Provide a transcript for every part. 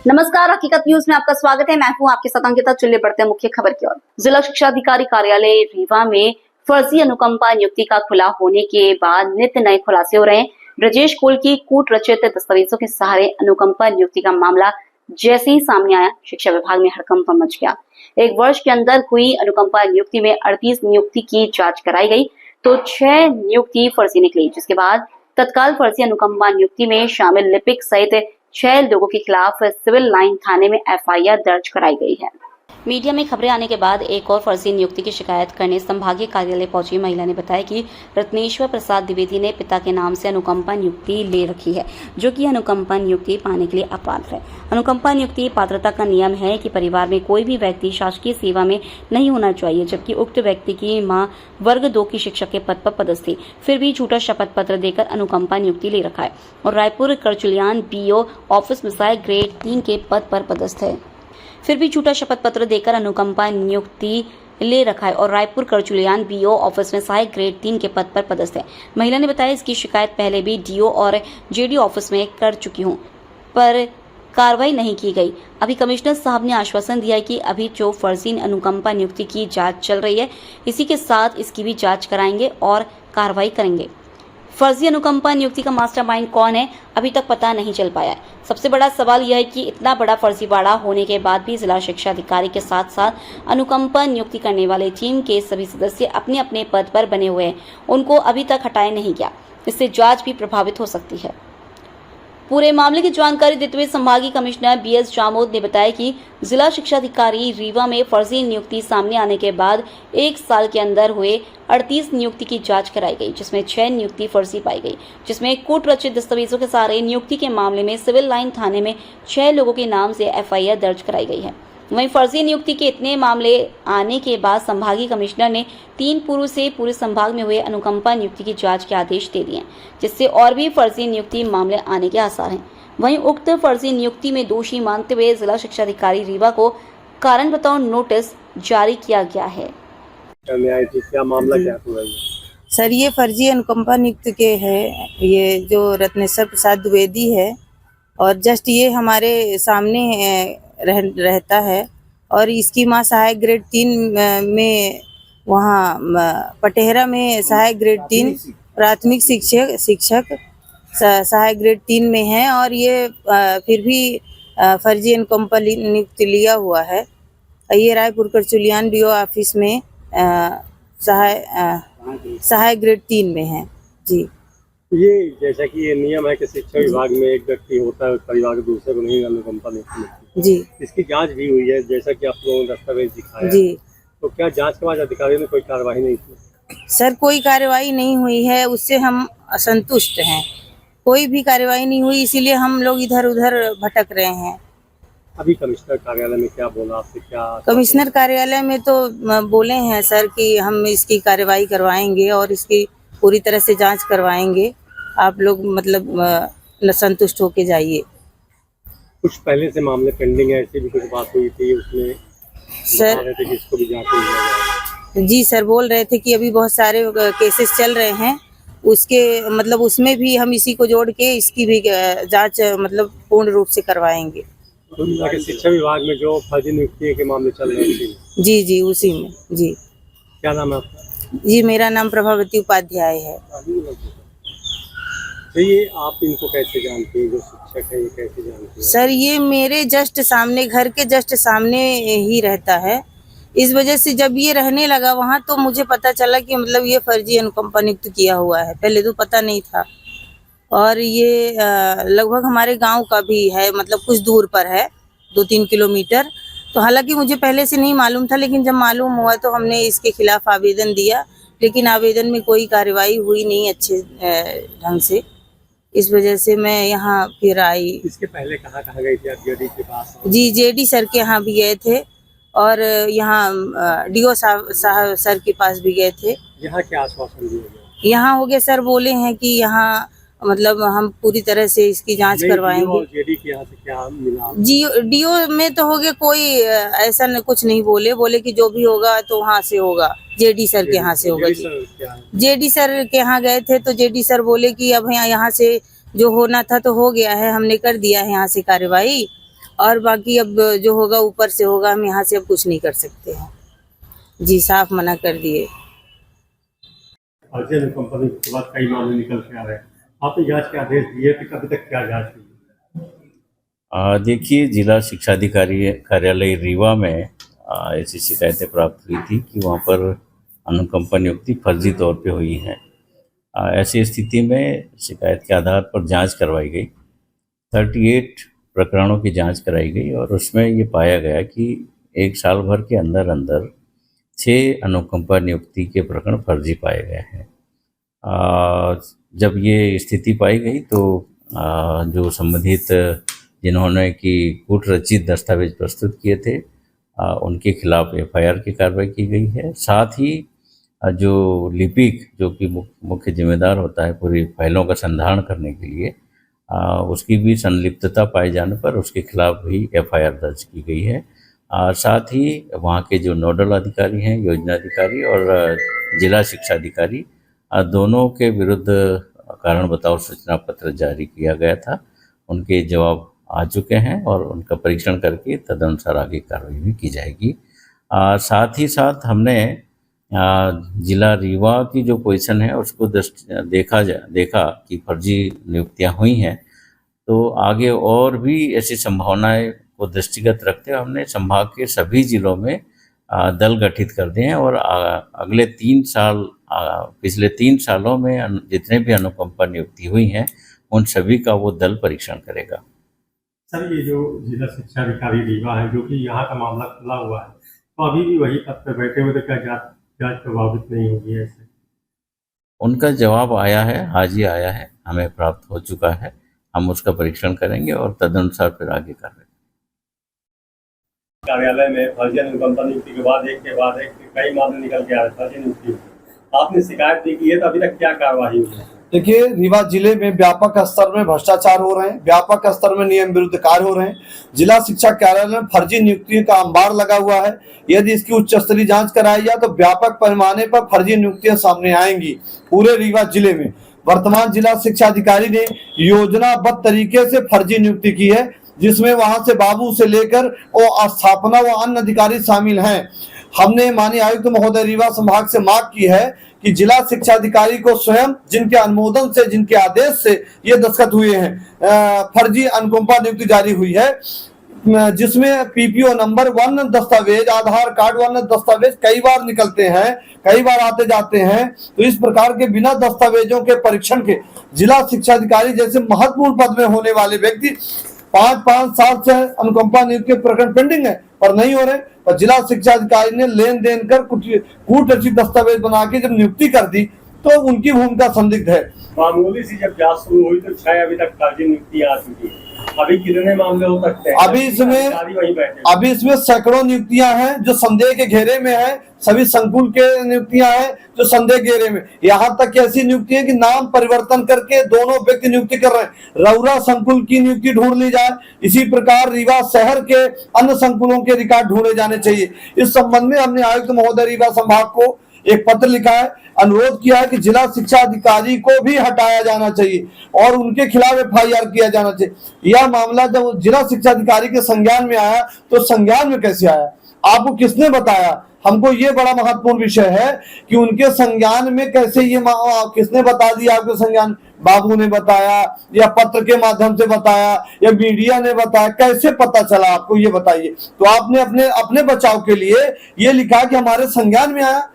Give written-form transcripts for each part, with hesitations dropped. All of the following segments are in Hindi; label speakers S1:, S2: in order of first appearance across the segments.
S1: नमस्कार, हकीकत न्यूज में आपका स्वागत है। मैं हूं आपके साथ अंकिता। चलिए बढ़ते हैं मुख्य खबर की ओर। जिला शिक्षा अधिकारी कार्यालय रीवा में फर्जी अनुकंपा नियुक्ति का खुला होने के बाद नित्य नए खुलासे हो रहे हैं। ब्रजेश कोल की कूट रचित दस्तावेजों के सहारे अनुकंपा नियुक्ति का मामला जैसे ही सामने आया, शिक्षा विभाग में हड़कंप मच गया। एक वर्ष के अंदर हुई अनुकंपा नियुक्ति में 38 नियुक्ति की जांच कराई गई तो 6 नियुक्ति फर्जी निकली, जिसके बाद तत्काल फर्जी अनुकंपा नियुक्ति में शामिल लिपिक सहित 6 लोगों के खिलाफ सिविल लाइन थाने में एफआईआर दर्ज कराई गई है। मीडिया में खबरें आने के बाद एक और फर्जी नियुक्ति की शिकायत करने संभागीय कार्यालय पहुंची महिला ने बताया कि रत्नेश्वर प्रसाद द्विवेदी ने पिता के नाम से अनुकंपा नियुक्ति ले रखी है, जो कि अनुकंपा नियुक्ति पाने के लिए अपात्र है। अनुकंपा नियुक्ति पात्रता का नियम है कि परिवार में कोई भी व्यक्ति शासकीय सेवा में नहीं होना चाहिए, जबकि उक्त व्यक्ति की मां वर्ग 2 की शिक्षक के पद पर पदस्थ थी, फिर भी झूठा शपथ पत्र देकर अनुकंपा नियुक्ति ले रखा है और रायपुर करचुलियान बीओ ऑफिस में सहायक ग्रेड 3 के पद पर पदस्थ है। फिर भी झूठा शपथ पत्र देकर अनुकंपा नियुक्ति ले रखा है और रायपुर करचुलियान बीओ ऑफिस में सहायक ग्रेड 3 के पद पर पदस्थ है। महिला ने बताया, इसकी शिकायत पहले भी डीओ और जेडी ऑफिस में कर चुकी हूं, पर कार्रवाई नहीं की गई। अभी कमिश्नर साहब ने आश्वासन दिया है कि अभी जो फर्जी अनुकंपा नियुक्ति की जांच चल रही है, इसी के साथ इसकी भी जांच कराएंगे और कार्रवाई करेंगे। फर्जी अनुकंपा नियुक्ति का मास्टरमाइंड कौन है, अभी तक पता नहीं चल पाया है। सबसे बड़ा सवाल यह है कि इतना बड़ा फर्जीवाड़ा होने के बाद भी जिला शिक्षा अधिकारी के साथ साथ अनुकंपा नियुक्ति करने वाले टीम के सभी सदस्य अपने अपने पद पर बने हुए हैं, उनको अभी तक हटाया नहीं गया। इससे जांच भी प्रभावित हो सकती है। पूरे मामले की जानकारी देते हुए संभागीय कमिश्नर बीएस जामोद ने बताया कि जिला शिक्षा अधिकारी रीवा में फर्जी नियुक्ति सामने आने के बाद 1 साल के अंदर हुए 38 नियुक्ति की जांच कराई गई, जिसमें 6 नियुक्ति फर्जी पाई गई, जिसमें कूट रचित दस्तावेजों के सहारे नियुक्ति के मामले में सिविल लाइन थाने में 6 लोगों के नाम से एफआईआर दर्ज कराई गई है। वहीं फर्जी नियुक्ति के इतने मामले आने के बाद संभागीय कमिश्नर ने 3 पूर्व से पूरे संभाग में हुए अनुकंपा नियुक्ति की जांच के आदेश दे दिए, जिससे और भी फर्जी नियुक्ति मामले आने के आसार हैं। वहीं उक्त फर्जी नियुक्ति में दोषी मानते हुए जिला शिक्षा अधिकारी रीवा को कारण बताओ नोटिस जारी किया गया है।
S2: क्या मामला क्या हुआ?
S3: सर, ये फर्जी अनुकंपा नियुक्त के है, ये जो रत्नेश्वर प्रसाद द्विवेदी है और जस्ट ये हमारे सामने रहता है और इसकी माँ सहायक ग्रेड 3 में वहाँ पटेहरा में सहायक ग्रेड 3 प्राथमिक शिक्षक सहायक ग्रेड 3 में है और ये फिर भी फर्जी अनुकंपा नियुक्त लिया हुआ है। ये रायपुर करचुलियान बीओ ऑफिस में सहायक ग्रेड 3 में है जी।
S2: ये जैसा कि ये नियम है कि शिक्षा विभाग में एक व्यक्ति होता है, परिवार के दूसरे को नहीं अनुकंपा नियुक्ति
S3: जी।
S2: इसकी जांच भी हुई है, जैसा कि आप लोगों ने दस्तावेज दिखाया जी। तो क्या जांच के बाद अधिकारियों ने कोई कार्रवाई नहीं की?
S3: सर, कोई कार्रवाई नहीं हुई है, उससे हम असंतुष्ट हैं। कोई भी कार्रवाई नहीं हुई, इसीलिए हम लोग इधर उधर भटक रहे हैं।
S2: अभी कमिश्नर कार्यालय में क्या बोला आपसे? क्या
S3: कमिश्नर कार्यालय में तो बोले हैं सर कि हम इसकी कार्रवाई करवाएंगे और इसकी पूरी तरह से जांच करवाएंगे। आप लोग मतलब संतुष्ट होके जाइए।
S2: कुछ पहले से मामले पेंडिंग है, ऐसी भी कुछ बात हुई थी उसमें
S3: सर?
S2: कि इसको भी जांच
S3: जी सर, बोल रहे थे कि अभी बहुत सारे केसेस चल रहे हैं, उसके मतलब उसमें भी हम इसी को जोड़ के इसकी भी जांच मतलब पूर्ण रूप से करवाएंगे।
S2: तो शिक्षा विभाग में जो फर्जी नियुक्ति के मामले चल रहे हैं
S3: जी जी, उसी में जी।
S2: क्या नाम है आपका?
S3: जी, मेरा नाम प्रभावती उपाध्याय है।
S2: तो ये आप इनको कैसे जानते हैं, जो शिक्षक है ये कैसे जानते हैं?
S3: सर, ये मेरे जस्ट सामने, घर के जस्ट सामने ही रहता है। इस वजह से जब ये रहने लगा वहाँ तो मुझे पता चला कि मतलब ये फर्जी अनुकंपा नियुक्त किया हुआ है। पहले तो पता नहीं था और ये लगभग हमारे गांव का भी है, मतलब कुछ दूर पर है, 2-3 किलोमीटर। तो हालांकि मुझे पहले से नहीं मालूम था, लेकिन जब मालूम हुआ तो हमने इसके खिलाफ आवेदन दिया, लेकिन आवेदन में कोई कार्रवाई हुई नहीं अच्छे ढंग से। इस वजह से मैं यहाँ फिर आई।
S2: इसके पहले कहाँ गई थी आप? जेडी के पास?
S3: जी, जेडी सर के यहाँ भी गए थे और यहाँ डीओ साहब सर के पास भी गए थे।
S2: यहाँ क्या आश्वासन दिया गया?
S3: यहाँ हो गया सर, बोले हैं कि यहाँ मतलब हम पूरी तरह से इसकी जांच करवाएंगे।
S2: जेडी के यहाँ से क्या मिला?
S3: जी, डीओ में तो हो गया, कोई ऐसा कुछ नहीं बोले कि जो भी होगा तो वहाँ से होगा, जेडी सर के यहाँ से होगा। जेडी सर के यहाँ गए थे तो जेडी सर बोले कि अब यहाँ से जो होना था तो हो गया है, हमने कर दिया है यहाँ से कार्रवाई, और बाकी अब जो होगा ऊपर से होगा, हम यहाँ से अब कुछ नहीं कर सकते हैं। जी साफ मना कर दिए।
S2: फर्जी कंपनी के बाद कई मामले निकल के आ रहे हैं, आपने जांच के आदेश दिए थे, अभी तक क्या जांच हुई?
S4: देखिए, जिला शिक्षा अधिकारी कार्यालय रीवा में ऐसी शिकायतें प्राप्त हुई थी कि वहाँ पर अनुकंपा नियुक्ति फर्जी तौर पे हुई है। ऐसी स्थिति में शिकायत के आधार पर जांच करवाई गई। 38 प्रकरणों की जांच कराई गई और उसमें ये पाया गया कि एक साल भर के अंदर अंदर 6 अनुकंपा नियुक्ति के प्रकरण फर्जी पाए गए हैं। जब ये स्थिति पाई गई तो जो संबंधित जिन्होंने कि कूट रचित दस्तावेज प्रस्तुत किए थे उनके खिलाफ एफआईआर की कार्रवाई की गई है। साथ ही जो लिपिक जो कि मुख्य जिम्मेदार होता है पूरी फाइलों का संधारण करने के लिए, उसकी भी संलिप्तता पाए जाने पर उसके खिलाफ भी एफआईआर दर्ज की गई है। साथ ही वहाँ के जो नोडल अधिकारी हैं, योजना अधिकारी और जिला शिक्षा अधिकारी, दोनों के विरुद्ध कारण बताओ सूचना पत्र जारी किया गया था। उनके जवाब आ चुके हैं और उनका परीक्षण करके तदनुसार आगे कार्रवाई भी की जाएगी। साथ ही साथ हमने जिला रीवा की जो पोजीशन है उसको देखा कि फर्जी नियुक्तियां हुई हैं, तो आगे और भी ऐसी संभावनाएं को दृष्टिगत रखते हुए हमने संभाग के सभी जिलों में दल गठित कर दिए हैं और अगले 3 साल पिछले 3 सालों में जितने भी अनुकंपा नियुक्ति हुई हैं उन सभी का वो दल परीक्षण करेगा।
S2: सर, ये जो जिला शिक्षा अधिकारी रीवा है जो कि यहाँ का मामला खुला हुआ है, तो अभी भी वही पद पर बैठे हुए, तो क्या जांच प्रभावित नहीं होगी ऐसे?
S4: उनका जवाब आया है, आज ही आया है, हमें प्राप्त हो चुका है। हम उसका परीक्षण करेंगे और तदनुसार फिर आगे कार्रवाई।
S2: कार्यालय में फर्जी अनुकंपा नियुक्ति के बाद एक कई मामले निकल के आ रहे फर्जी नियुक्ति, आपने शिकायत दी की है, तो अभी तक क्या कार्रवाई हुई है?
S5: देखिए, रीवा जिले में व्यापक स्तर में भ्रष्टाचार हो रहे हैं, व्यापक स्तर में नियम विरुद्ध कार्य हो रहे हैं। जिला शिक्षा कार्यालय में फर्जी नियुक्तियों का अंबार लगा हुआ है। यदि इसकी उच्च स्तरीय जांच कराई जाए तो व्यापक पैमाने पर फर्जी नियुक्तियां सामने आएंगी पूरे रीवा जिले में। वर्तमान जिला शिक्षा अधिकारी ने योजनाबद्ध तरीके से फर्जी नियुक्ति की है, जिसमें वहां से बाबू से लेकर और स्थापना व अन्य अधिकारी शामिल हैं। हमने माननीय आयुक्त महोदय रीवा संभाग से मांग की है कि जिला शिक्षा अधिकारी को स्वयं जिनके अनुमोदन से, जिनके आदेश से ये दस्तखत हुए हैं, फर्जी अनुकंपा नियुक्ति जारी हुई है, जिसमें पीपीओ नंबर 1 दस्तावेज, आधार कार्ड 1 दस्तावेज कई बार निकलते हैं, कई बार आते जाते हैं। तो इस प्रकार के बिना दस्तावेजों के परीक्षण के जिला शिक्षा अधिकारी जैसे महत्वपूर्ण पद में होने वाले व्यक्ति 5-5 साल से अनुकंपा नियुक्ति के प्रकरण पेंडिंग है पर नहीं हो रहे। और जिला शिक्षा अधिकारी ने लेन देन कर कूट रचित दस्तावेज बना के जब नियुक्ति कर दी तो उनकी भूमिका संदिग्ध है।
S2: मामूली सी जब जांच शुरू हुई तो 6 अभी तक फर्जी नियुक्ति आ चुकी है, अभी कितने मामले हो सकते हैं?
S5: अभी इसमें सैकड़ों नियुक्तियां हैं जो संदेह के घेरे में है, सभी संकुल के नियुक्तियां हैं जो संदेह के घेरे में। यहाँ तक की ऐसी नियुक्ति है कि नाम परिवर्तन करके दोनों व्यक्ति नियुक्ति कर रहे हैं। रौरा संकुल की नियुक्ति ढूंढ ली जाए, इसी प्रकार रीवा शहर के अन्य संकुलों के रिकॉर्ड ढूंढे जाने चाहिए। इस संबंध में हमने आयुक्त महोदय रीवा संभाग को एक पत्र लिखा है, अनुरोध किया है कि जिला शिक्षा अधिकारी को भी हटाया जाना चाहिए और उनके खिलाफ एफआईआर किया जाना चाहिए। यह मामला जब जिला शिक्षा अधिकारी के संज्ञान में आया तो संज्ञान में कैसे आया, आपको किसने बताया? हमको ये बड़ा महत्वपूर्ण विषय है कि उनके संज्ञान में कैसे ये किसने बता दिया? आपके संज्ञान बाबू ने बताया या पत्र के माध्यम से बताया या मीडिया ने बताया, कैसे पता चला आपको ये बताइए। तो आपने अपने बचाव के लिए ये लिखा कि हमारे संज्ञान में आया,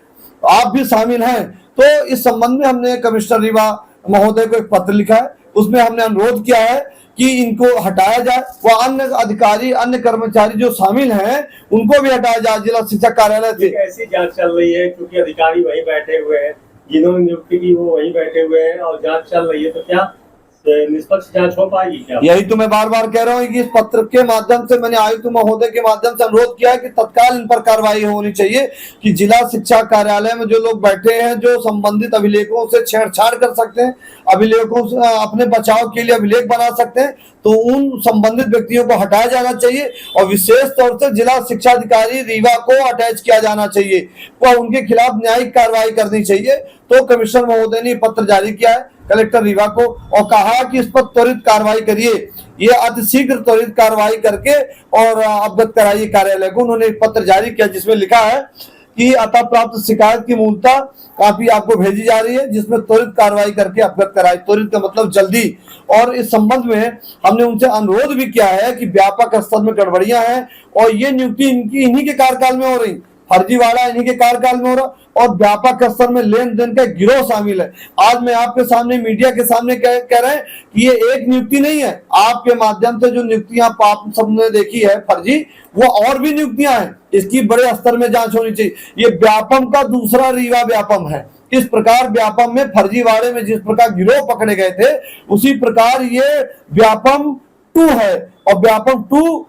S5: आप भी शामिल हैं। तो इस संबंध में हमने कमिश्नर रीवा महोदय को एक पत्र लिखा है, उसमें हमने अनुरोध किया है कि इनको हटाया जाए, वो अन्य अधिकारी, अन्य कर्मचारी जो शामिल हैं उनको भी हटाया जाए जिला शिक्षा कार्यालय से।
S2: ऐसी जांच चल रही है क्योंकि अधिकारी वहीं बैठे हुए हैं, जिन्होंने नियुक्ति की वो वहीं बैठे हुए हैं और जांच चल रही है, तो क्या निष्पक्ष जांच हो पाएगी क्या?
S5: यही तो मैं बार बार कह रहा हूँ कि इस पत्र के माध्यम से मैंने आयुक्त महोदय के माध्यम से अनुरोध किया है कि तत्काल इन पर कार्रवाई होनी चाहिए कि जिला शिक्षा कार्यालय में जो लोग बैठे हैं, जो संबंधित अभिलेखों से छेड़छाड़ कर सकते हैं, अभिलेखों से अपने बचाव के लिए अभिलेख बना सकते हैं, तो उन संबंधित व्यक्तियों को हटाया जाना चाहिए और विशेष तौर से जिला शिक्षा अधिकारी रीवा को अटैच किया जाना चाहिए व उनके खिलाफ न्यायिक कार्रवाई करनी चाहिए। तो कमिश्नर महोदय ने पत्र जारी किया है, कलेक्टर रीवा को और कहा कि इस पर त्वरित कार्रवाई करिए, ये अतिशीघ्र त्वरित कार्रवाई करके और अवगत कराइए कार्यालय को। उन्होंने एक पत्र जारी किया जिसमें लिखा है कि अतः प्राप्त शिकायत की मूलतः काफी आपको भेजी जा रही है, जिसमें त्वरित कार्रवाई करके अवगत कराई। त्वरित का मतलब जल्दी। और इस संबंध में हमने उनसे अनुरोध भी किया है कि व्यापक स्तर में गड़बड़ियां हैं और ये नियुक्ति इन्हीं के कार्यकाल में हो रही, फर्जीवाड़ा इन्हीं के कार्यकाल में हो रहा और व्यापक स्तर में लेन देन का गिरोह शामिल है। आज मैं आपके सामने मीडिया के सामने कह रहे हैं कि ये एक नियुक्ति नहीं है, आपके माध्यम से जो नियुक्तियां आप सबने देखी है फर्जी, वो और भी नियुक्तियां हैं। इसकी बड़े स्तर में जांच होनी चाहिए। ये व्यापम का दूसरा रीवा व्यापम है। इस प्रकार व्यापम में फर्जीवाड़े में जिस प्रकार गिरोह पकड़े गए थे, उसी प्रकार ये व्यापम 2 है। और व्यापम 2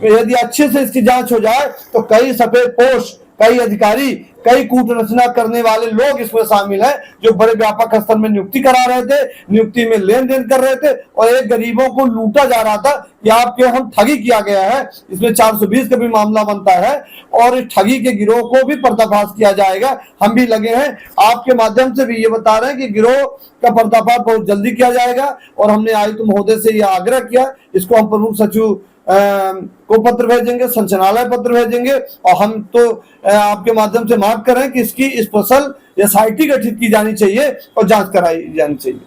S5: यदि अच्छे से इसकी जांच हो जाए तो कई सफेद पोश, कई अधिकारी, कई कूट रचना करने वाले लोग इसमें शामिल हैं, जो बड़े व्यापक स्तर में नियुक्ति करा रहे थे, नियुक्ति में लेन देन कर रहे थे और एक गरीबों को लूटा जा रहा था कि आपके हम ठगी किया गया है। इसमें 420 का भी मामला बनता है और इस ठगी के गिरोह को भी पर्दाफाश किया जाएगा। हम भी लगे हैं, आपके माध्यम से भी ये बता रहे हैं कि गिरोह का पर्दाफाश बहुत जल्दी किया जाएगा। और हमने आयुक्त महोदय से यह आग्रह किया, इसको हम प्रमुख सचिव को पत्र भेजेंगे, संचालनालय पत्र भेजेंगे और हम तो आपके माध्यम से मांग कर रहे हैं कि इसकी स्पेशल SIT गठित की जानी चाहिए और जांच कराई जानी चाहिए।